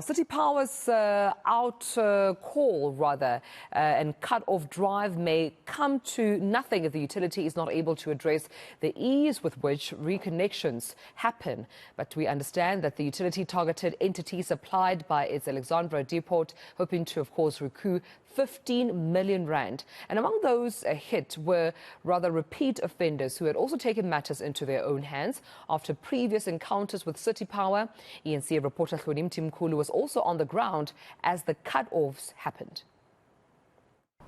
CityPower's call and cut-off drive may come to nothing if the utility is not able to address the ease with which reconnections happen. But we understand that the utility targeted entities supplied by its Alexandra depot, hoping to, of course, recoup 15 million rand. And among those hit were repeat offenders who had also taken matters into their own hands after previous encounters with CityPower. eNCA reporter Hloni Mtimkulu was also on the ground as the cut-offs happened.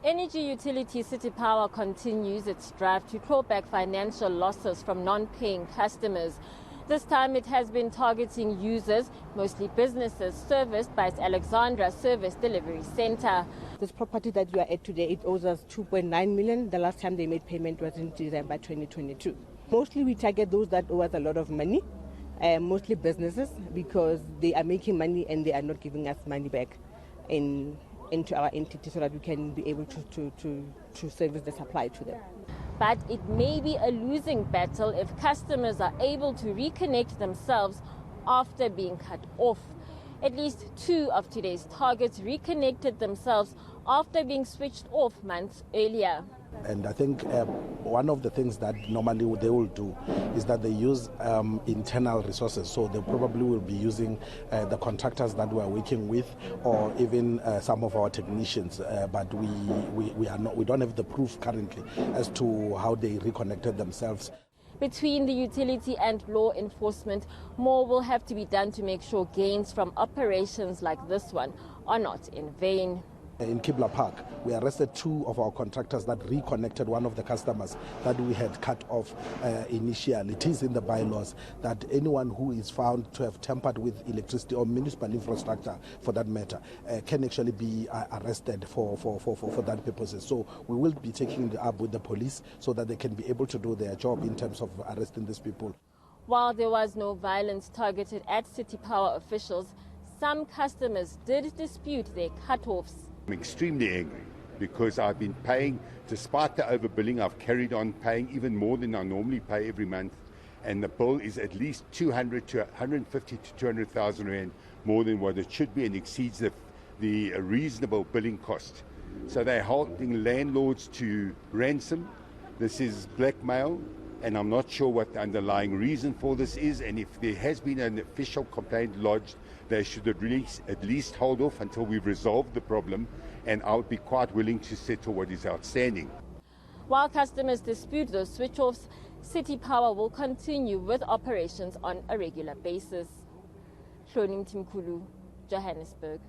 Energy utility CityPower continues its drive to claw back financial losses from non-paying customers. This time it has been targeting users, mostly businesses, serviced by its Alexandra Service Delivery Centre. This property that we are at today, it owes us 2.9 million. The last time they made payment was in December 2022. Mostly we target those that owe us a lot of money, mostly businesses, because they are making money and they are not giving us money back into our entity so that we can be able to service the supply to them. But it may be a losing battle if customers are able to reconnect themselves after being cut off. At least 2 of today's targets reconnected themselves after being switched off months earlier. And I think one of the things that normally they will do is that they use internal resources. So they probably will be using the contractors that we are working with, or even some of our technicians. But we don't have the proof currently as to how they reconnected themselves. Between the utility and law enforcement, more will have to be done to make sure gains from operations like this one are not in vain. In Kibla Park, we arrested 2 of our contractors that reconnected one of the customers that we had cut off initially. It is in the bylaws that anyone who is found to have tampered with electricity or municipal infrastructure, for that matter, can actually be arrested for that purposes. So we will be taking it up with the police so that they can be able to do their job in terms of arresting these people. While there was no violence targeted at CityPower officials, some customers did dispute their cut-offs. I'm extremely angry because I've been paying, despite the overbilling, I've carried on paying even more than I normally pay every month, and the bill is at least 200 to 150 to 200,000 rand more than what it should be, and exceeds the reasonable billing cost. So they're holding landlords to ransom. This is blackmail, and I'm not sure what the underlying reason for this is, and if there has been an official complaint lodged, they should at least hold off until we've resolved the problem, and I would be quite willing to settle what is outstanding. While customers dispute those switch-offs, CityPower will continue with operations on a regular basis. Hloni Mtimkulu, Johannesburg.